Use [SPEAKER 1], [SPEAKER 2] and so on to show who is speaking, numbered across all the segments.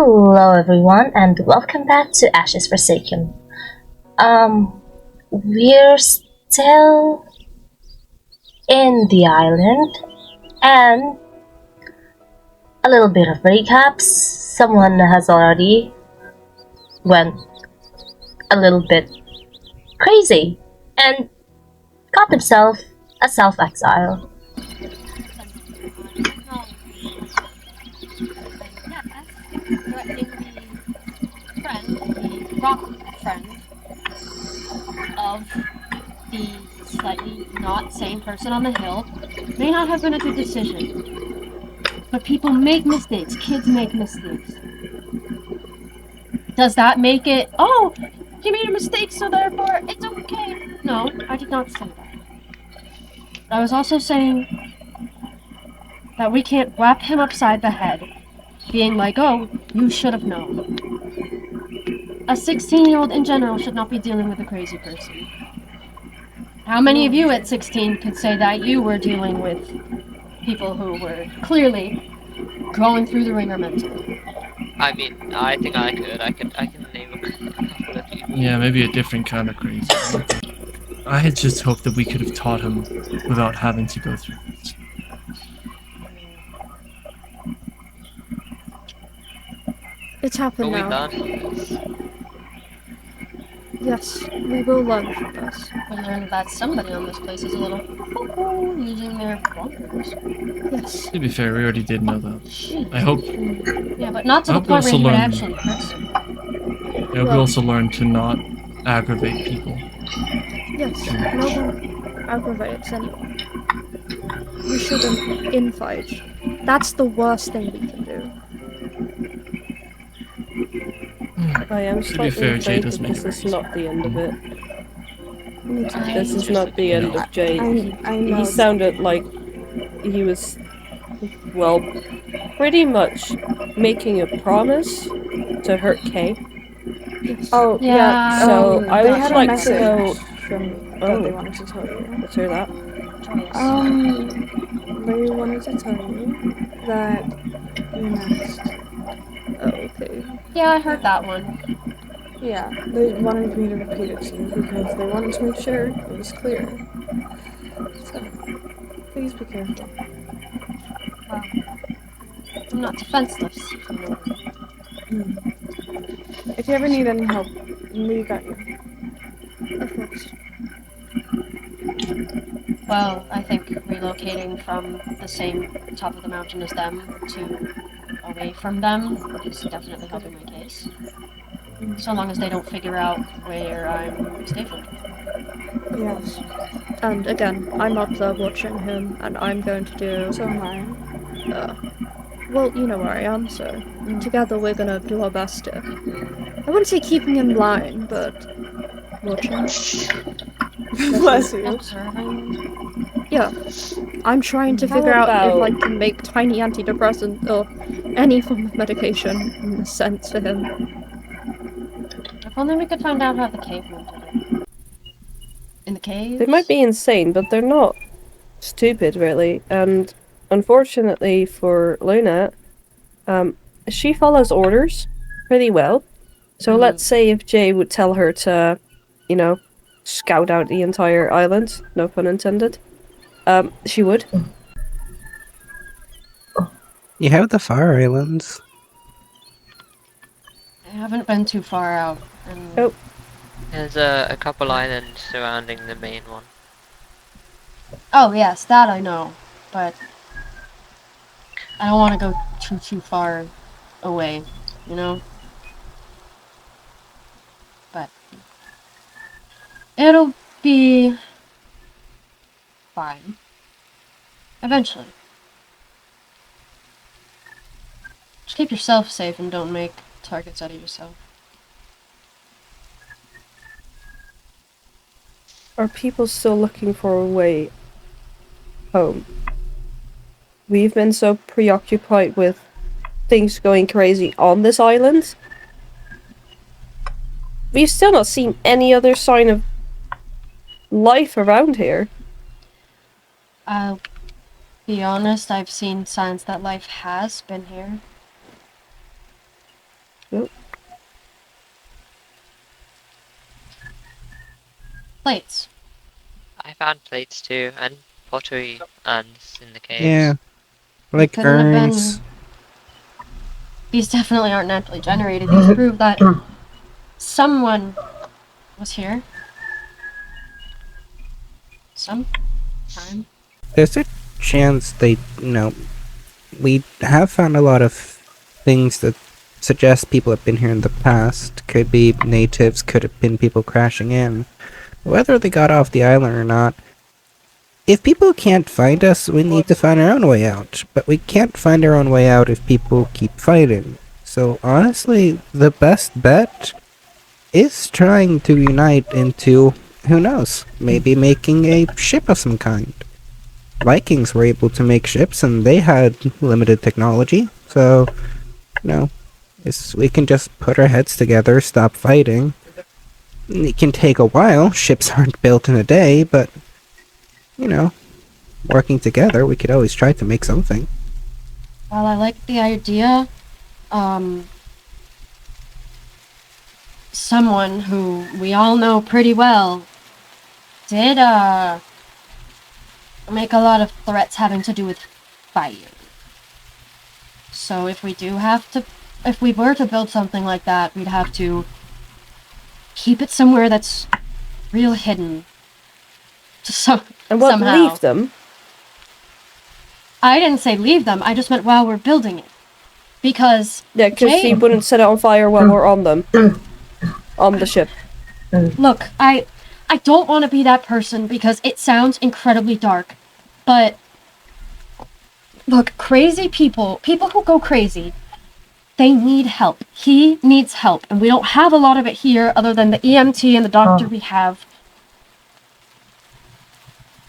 [SPEAKER 1] Hello everyone and welcome back to Ashes Forsaken. We're still in the island and a little bit of recaps. Someone has already went a little bit crazy and got himself a self-exile.
[SPEAKER 2] Rock friend of the slightly not sane person on the hill may not have been a good decision. But people make mistakes. Kids make mistakes. Does that make it, oh, he made a mistake, so therefore it's okay? No, I did not say that. I was also saying that we can't wrap him upside the head, being like, oh, you should have known. A 16-year-old in general should not be dealing with a crazy person. How many of you at 16 could say that you were dealing with people who were clearly going through the ringer mentally?
[SPEAKER 3] I mean, I think I could. I can name a couple of people.
[SPEAKER 4] Yeah, maybe a different kind of crazy. I had just hoped that we could have taught him without having to go through this.
[SPEAKER 5] It's happened
[SPEAKER 3] Will we
[SPEAKER 5] now.
[SPEAKER 3] learn from this?
[SPEAKER 5] Yes, we will learn from this.
[SPEAKER 2] We learned that somebody on this place is a little using their bonkers.
[SPEAKER 5] Yes.
[SPEAKER 4] To be fair, we already did know that.
[SPEAKER 2] Jeez.
[SPEAKER 4] I hope.
[SPEAKER 2] Yeah, but not to
[SPEAKER 4] I
[SPEAKER 2] the
[SPEAKER 4] hope we
[SPEAKER 2] point where
[SPEAKER 4] also
[SPEAKER 2] you would
[SPEAKER 4] learn.
[SPEAKER 2] actually hurt someone.
[SPEAKER 4] I hope we also learn to not aggravate people.
[SPEAKER 5] Yes, no one aggravates anyone. We shouldn't infight. That's the worst thing we can do.
[SPEAKER 6] I am
[SPEAKER 4] To be
[SPEAKER 6] slightly
[SPEAKER 4] fair, Jay
[SPEAKER 6] afraid
[SPEAKER 4] does
[SPEAKER 6] that
[SPEAKER 4] make
[SPEAKER 6] this
[SPEAKER 4] it
[SPEAKER 6] is not the end of it.
[SPEAKER 5] This
[SPEAKER 6] This is not the end of Jay.
[SPEAKER 5] I know.
[SPEAKER 6] He sounded like he was, well, pretty much making a promise to hurt Kay.
[SPEAKER 5] Yes.
[SPEAKER 7] Oh,
[SPEAKER 2] Yeah.
[SPEAKER 6] So I
[SPEAKER 7] they
[SPEAKER 6] would
[SPEAKER 7] had a
[SPEAKER 6] like to
[SPEAKER 7] message
[SPEAKER 6] know.
[SPEAKER 7] from
[SPEAKER 6] Oh.
[SPEAKER 7] that they wanted to tell you.
[SPEAKER 6] Let's hear that.
[SPEAKER 7] They wanted to tell you that you're next.
[SPEAKER 5] Oh, okay.
[SPEAKER 2] Yeah, I heard that one.
[SPEAKER 7] Yeah, they wanted me to repeat it to you because they wanted to make sure it was clear. So, please be careful.
[SPEAKER 2] I'm not defenseless.
[SPEAKER 7] If you ever need any help, we got you.
[SPEAKER 5] Of course.
[SPEAKER 2] Well, I think relocating from the same top of the mountain as them to away from them is definitely helping my case. So long as they don't figure out where I'm stationed.
[SPEAKER 7] Yes,
[SPEAKER 5] And again, I'm up there watching him, and I'm going to do.
[SPEAKER 7] so am I.
[SPEAKER 5] Well, you know where I am, so together we're gonna do our best to. I wouldn't say keeping in line, but watching.
[SPEAKER 7] Bless you.
[SPEAKER 2] Observing.
[SPEAKER 5] Yeah, I'm trying to
[SPEAKER 6] How
[SPEAKER 5] figure out if I
[SPEAKER 6] about-
[SPEAKER 5] can make tiny antidepressant or any form of medication sense for him.
[SPEAKER 2] If only we could find out how the cavemen did it. In the cave?
[SPEAKER 6] They might be insane, but they're not stupid, really. And unfortunately for Luna, she follows orders pretty well. So let's say if Jay would tell her to, scout out the entire island, no pun intended, she would.
[SPEAKER 8] You have the Far Islands.
[SPEAKER 2] I haven't been too far out. And
[SPEAKER 6] Oh.
[SPEAKER 3] There's a couple islands surrounding the main one.
[SPEAKER 2] Oh, yes, that I know. But I don't want to go too far away, you know? But it'll be fine. Eventually. Just keep yourself safe and don't make targets out of yourself.
[SPEAKER 6] Are people still looking for a way home? We've been so preoccupied with things going crazy on this island. We've still not seen any other sign of life around here.
[SPEAKER 2] I'll be honest, I've seen signs that life has been here. Plates.
[SPEAKER 3] I found plates too, and pottery and in the caves.
[SPEAKER 8] Yeah. Like
[SPEAKER 2] Couldn't have been-
[SPEAKER 8] urns.
[SPEAKER 2] These definitely aren't naturally generated. These prove that someone was here. Some time.
[SPEAKER 8] There's a chance they, we have found a lot of things that suggest people have been here in the past. Could be natives, could have been people crashing in. Whether they got off the island or not, if people can't find us, we need to find our own way out. But we can't find our own way out if people keep fighting. So honestly, the best bet is trying to unite into, who knows, maybe making a ship of some kind. Vikings were able to make ships and they had limited technology, so, we can just put our heads together, stop fighting. It can take a while, ships aren't built in a day, but, working together, we could always try to make something.
[SPEAKER 2] Well, I like the idea. Someone who we all know pretty well did, make a lot of threats having to do with fire. So if we were to build something like that, we'd have to keep it somewhere that's real hidden.
[SPEAKER 6] And what,
[SPEAKER 2] somehow.
[SPEAKER 6] leave them?
[SPEAKER 2] I didn't say leave them, I just meant while we're building it. Because...
[SPEAKER 6] Yeah, because you wouldn't set it on fire while we're on them. On the ship.
[SPEAKER 2] Look, I don't want to be that person because it sounds incredibly dark. But... Look, crazy people who go crazy, they need help. He needs help, and we don't have a lot of it here other than the EMT and the doctor we have.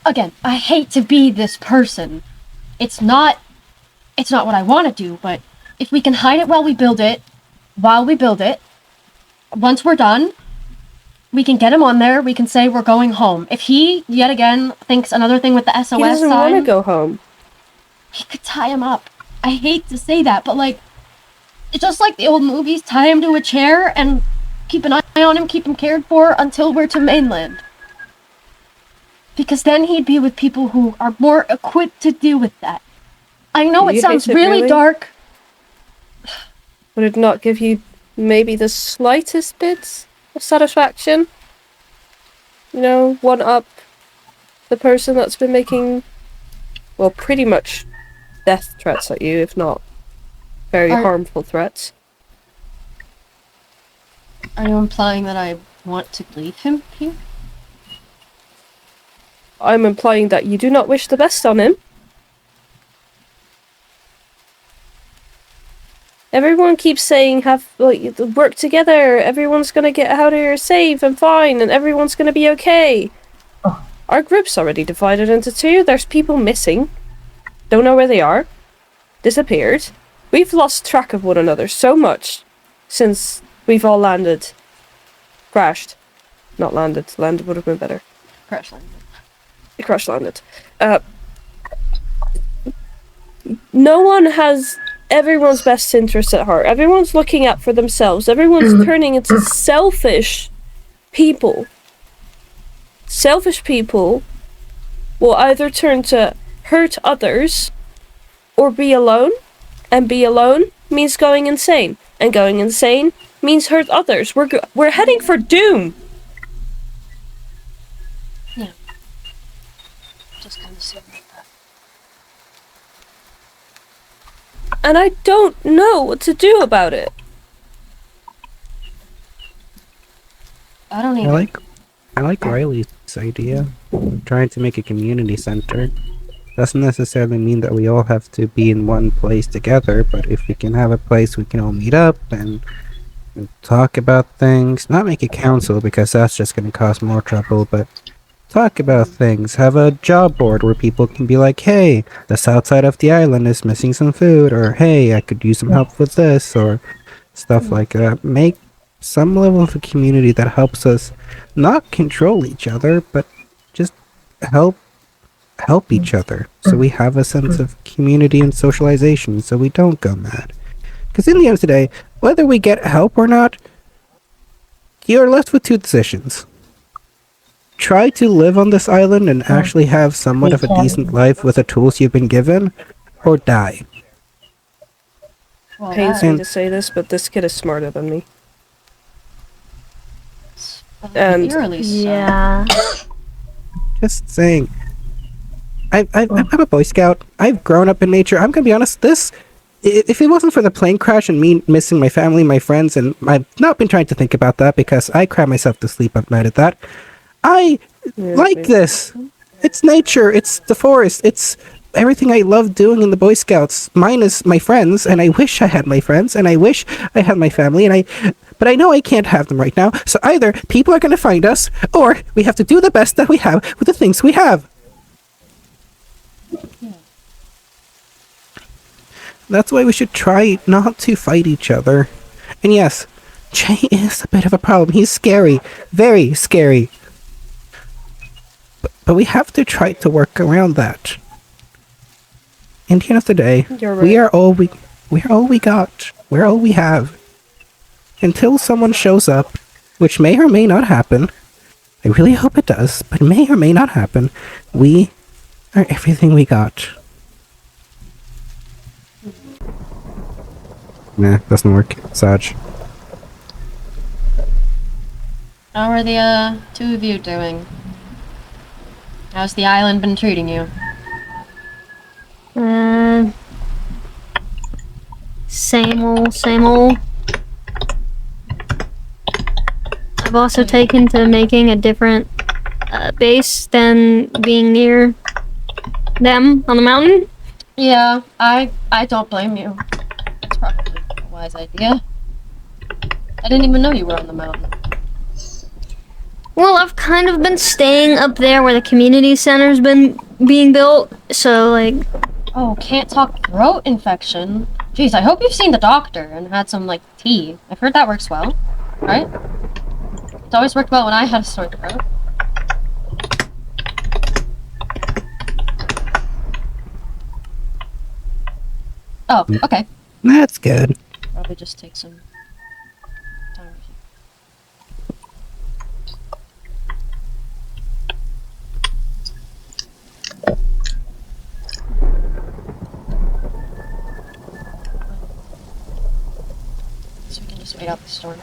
[SPEAKER 2] Again, I hate to be this person. It's not what I want to do, but if we can hide it while we build it, once we're done, we can get him on there, we can say we're going home. If he, yet again, thinks another thing with the SOS
[SPEAKER 6] He doesn't
[SPEAKER 2] sign...
[SPEAKER 6] want to go home.
[SPEAKER 2] He could tie him up. I hate to say that, but it's just like the old movies, tie him to a chair and keep an eye on him, keep him cared for until we're to mainland. Because then he'd be with people who are more equipped to deal with that. I know it sounds really dark.
[SPEAKER 6] Would it not give you maybe the slightest bit of satisfaction? One up the person that's been making, well, pretty much death threats at you, if not very harmful threats.
[SPEAKER 2] Are you implying that I want to leave him here?
[SPEAKER 6] I'm implying that you do not wish the best on him. Everyone keeps saying, work together, everyone's gonna get out of here safe and fine, and everyone's gonna be okay. Our group's already divided into two, there's people missing. Don't know where they are. Disappeared. We've lost track of one another so much since we've all landed. Crashed. Not landed. Landed would have been better.
[SPEAKER 2] Crash landed.
[SPEAKER 6] Crash landed. No one has everyone's best interests at heart. Everyone's looking out for themselves. Everyone's turning into selfish people. Selfish people will either turn to hurt others or be alone, and be alone means going insane, and going insane means hurt others. We're heading for doom.
[SPEAKER 2] Yeah. Just kind of seemed like that.
[SPEAKER 6] And I don't know what to do about it.
[SPEAKER 2] I don't even...
[SPEAKER 8] I like Riley's idea. Trying to make a community center. Doesn't necessarily mean that we all have to be in one place together, but if we can have a place we can all meet up and talk about things, not make a council because that's just going to cause more trouble, but talk about things. Have a job board where people can be like, hey, the south side of the island is missing some food, or hey, I could use some help with this, or stuff like that. Make some level of a community that helps us not control each other, but just help each other, so we have a sense of community and socialization, so we don't go mad. Because in the end of the day, whether we get help or not, you're left with two decisions. Try to live on this island and actually have somewhat of a decent life with the tools you've been given, or die.
[SPEAKER 2] Well,
[SPEAKER 6] Pains
[SPEAKER 2] that-
[SPEAKER 6] me to say this, but this kid is smarter than me. And
[SPEAKER 2] eerily so.
[SPEAKER 1] Yeah.
[SPEAKER 8] Just saying. I'm a Boy Scout. I've grown up in nature. I'm gonna be honest, if it wasn't for the plane crash and me missing my family, my friends, and I've not been trying to think about that because I cry myself to sleep at night at that. I like this. It's nature. It's the forest. It's everything I love doing in the Boy Scouts. Mine is my friends, and I wish I had my friends, and I wish I had my family, but I know I can't have them right now. So either people are going to find us, or we have to do the best that we have with the things we have. That's why we should try not to fight each other. And yes, Jay is a bit of a problem. He's scary. Very scary. But we have to try to work around that. In the end of the day,
[SPEAKER 6] You're right.
[SPEAKER 8] we're all we got. We're all we have. Until someone shows up, which may or may not happen. I really hope it does, but may or may not happen. We are everything we got. Nah, doesn't work. Saj.
[SPEAKER 2] How are the two of you doing? How's the island been treating you?
[SPEAKER 9] Same old, same old. I've also taken to making a different base than being near them on the mountain.
[SPEAKER 2] Yeah, I don't blame you. It's probably a wise idea. I didn't even know you were on the mountain.
[SPEAKER 9] Well, I've kind of been staying up there where the community center's been being built, so like...
[SPEAKER 2] Oh, can't talk throat infection. Jeez, I hope you've seen the doctor and had some, like, tea. I've heard that works well, right? It's always worked well when I had a sore throat. Oh, okay.
[SPEAKER 8] That's good.
[SPEAKER 2] Probably just take some time. So we can just wait out the storm.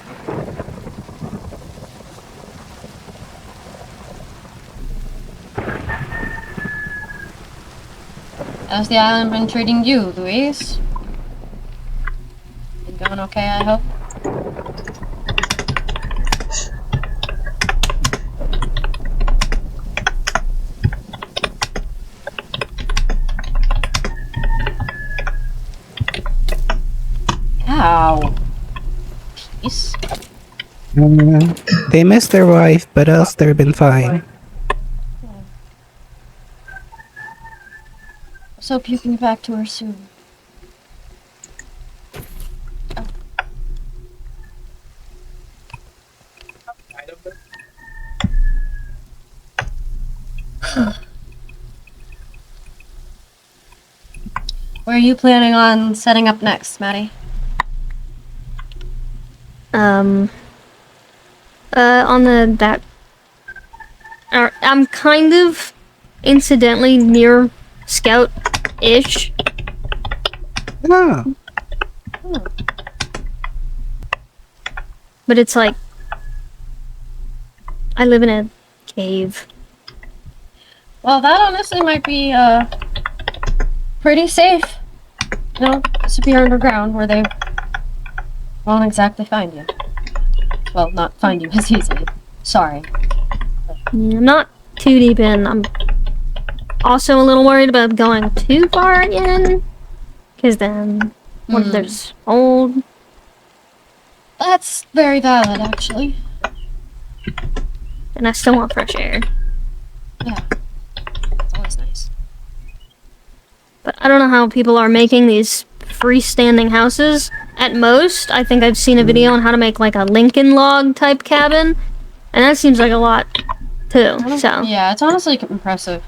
[SPEAKER 2] How's the island been treating you, Louise? Been going okay, I hope? Ow. Peace.
[SPEAKER 8] They miss their wife, but else they've been fine.
[SPEAKER 2] Let's hope you can get back to her soon. Where are you planning on setting up next, Maddie?
[SPEAKER 9] On that... I'm kind of incidentally near Scout-ish.
[SPEAKER 8] Oh.
[SPEAKER 9] But it's like... I live in a cave.
[SPEAKER 2] Well, that honestly might be, pretty safe. You know, to be underground where they won't exactly find you. Well, not find you as easily. Sorry.
[SPEAKER 9] I'm not too deep in. I'm also a little worried about going too far in. Because then, what if there's old?
[SPEAKER 2] That's very valid, actually.
[SPEAKER 9] And I still want fresh air.
[SPEAKER 2] Yeah. It's always nice.
[SPEAKER 9] But I don't know how people are making these freestanding houses. At most, I think I've seen a video on how to make like a Lincoln log type cabin. And that seems like a lot, too. So
[SPEAKER 2] Yeah, it's honestly impressive.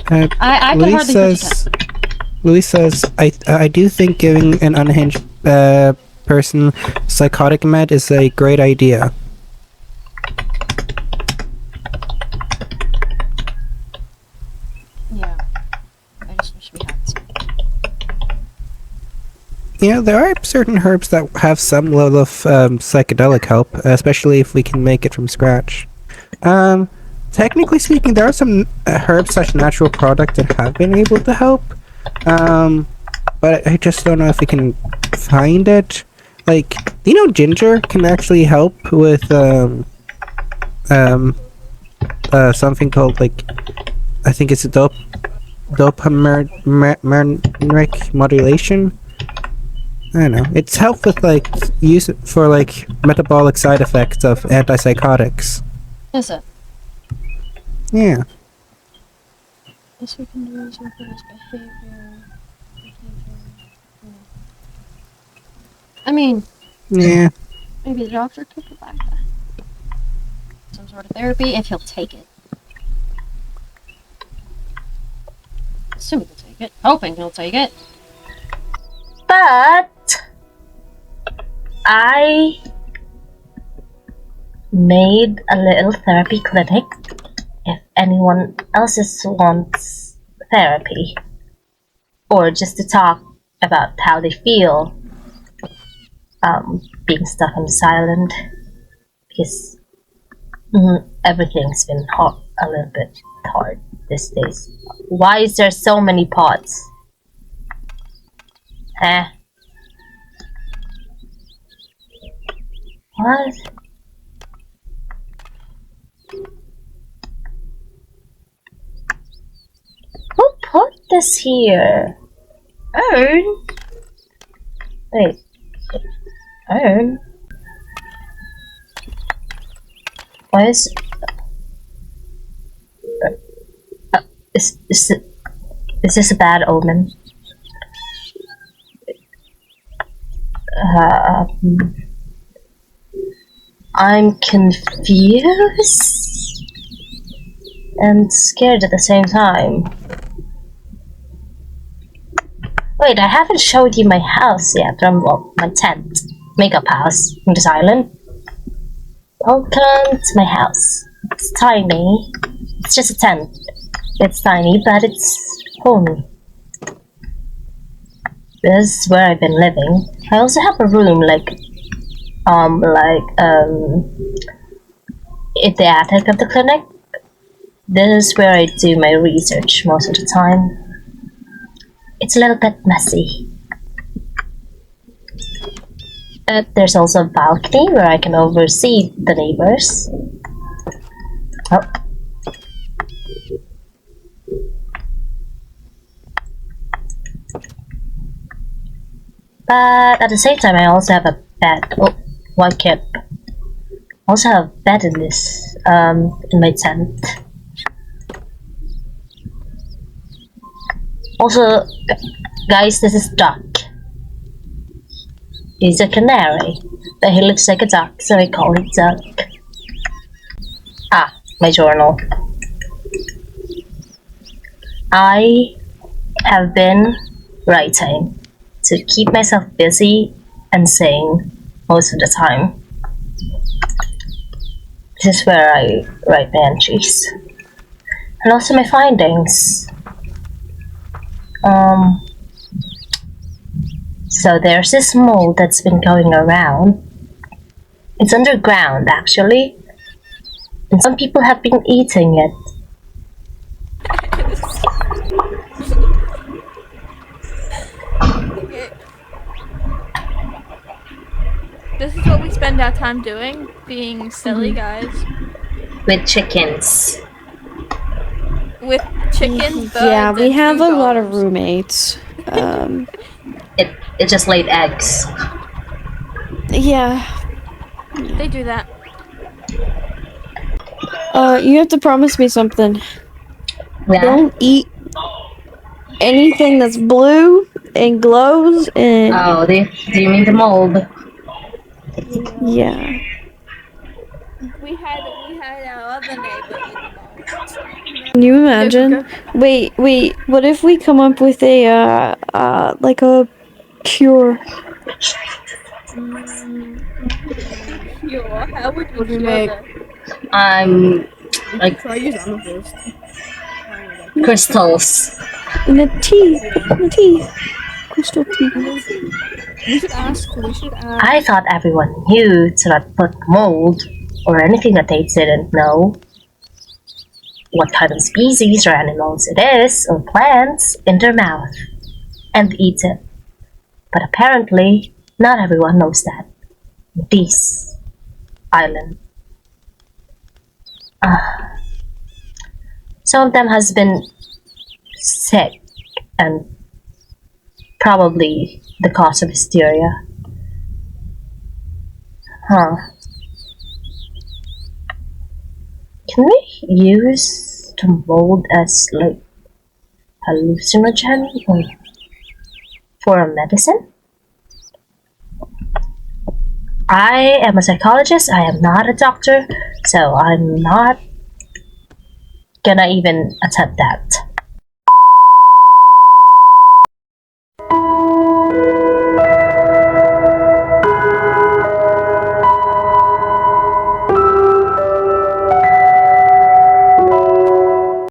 [SPEAKER 8] Uh,
[SPEAKER 2] I can
[SPEAKER 8] Louis
[SPEAKER 2] hardly
[SPEAKER 8] says, Louis says, I do think giving an unhinged person psychotic med is a great idea.
[SPEAKER 2] Yeah. I just wish we had some.
[SPEAKER 8] You know, there are certain herbs that have some level of psychedelic help, especially if we can make it from scratch. Technically speaking, there are some herbs such natural products that have been able to help, but I just don't know if we can find it. Like, you know, ginger can actually help with something called, like, I think it's a dopaminic modulation. I don't know. It's helped with, like, use it for, like, metabolic side effects of antipsychotics.
[SPEAKER 2] Is it?
[SPEAKER 8] Yeah.
[SPEAKER 2] Yes, we can do is influence behavior. I mean,
[SPEAKER 8] Yeah.
[SPEAKER 2] maybe the doctor could provide that. Some sort of therapy if he'll take it. Assuming he'll take it. Hoping he'll take it.
[SPEAKER 1] But I made a little therapy clinic if anyone else wants therapy, or just to talk about how they feel being stuck on this island, because everything's been a little bit hard these days. Why is there so many pots? Huh? What? Who put this here? Earn? Wait. Earn? Why is... Is this a bad omen? I'm confused and scared at the same time. Wait, I haven't showed you my house yet, my tent. Makeup house in this island. Welcome to my house. It's tiny. It's just a tent. It's tiny, but it's homey. This is where I've been living. I also have a room, in the attic of the clinic. This is where I do my research most of the time. It's a little bit messy. There's also a balcony where I can oversee the neighbors. Oh. But at the same time, I also have a bed. Oh, why can't? I also have a bed in this, in my tent. Also, guys, this is Duck. He's a canary, but he looks like a duck, so I call him Duck. Ah, my journal. I have been writing to keep myself busy and sane most of the time. This is where I write my entries. And also my findings. So there's this mold that's been going around. It's underground, actually. And some people have been eating it.
[SPEAKER 5] Okay. This is what we spend our time doing, being silly guys.
[SPEAKER 1] With chickens.
[SPEAKER 5] With chickens,
[SPEAKER 10] Yeah, we have a lot of
[SPEAKER 5] golems.
[SPEAKER 10] roommates.
[SPEAKER 1] It just laid eggs.
[SPEAKER 10] Yeah.
[SPEAKER 5] They do that.
[SPEAKER 10] You have to promise me something.
[SPEAKER 1] Yeah.
[SPEAKER 10] Don't eat anything that's blue and glows and
[SPEAKER 1] Oh, do you mean the mold?
[SPEAKER 10] yeah.
[SPEAKER 5] We had our other neighbor eat them all.
[SPEAKER 10] Can you imagine? Wait, what if we come up with a like a cure?
[SPEAKER 5] Yo, how would you
[SPEAKER 7] Would we
[SPEAKER 5] do
[SPEAKER 7] make-
[SPEAKER 5] that?
[SPEAKER 1] I'm like
[SPEAKER 7] Try use amethyst.
[SPEAKER 1] crystals.
[SPEAKER 10] In a tea. In a tea. Crystal tea.
[SPEAKER 7] We should ask.
[SPEAKER 1] I thought everyone knew to not put mold or anything that they didn't know what kind of species or animals it is or plants in their mouth and eat it. But apparently, not everyone knows that. This island. Some of them has been sick and probably the cause of hysteria. Huh. Can we use the mold as like hallucinogen or for a medicine? I am a psychologist, I am not a doctor, so I'm not gonna even attempt that.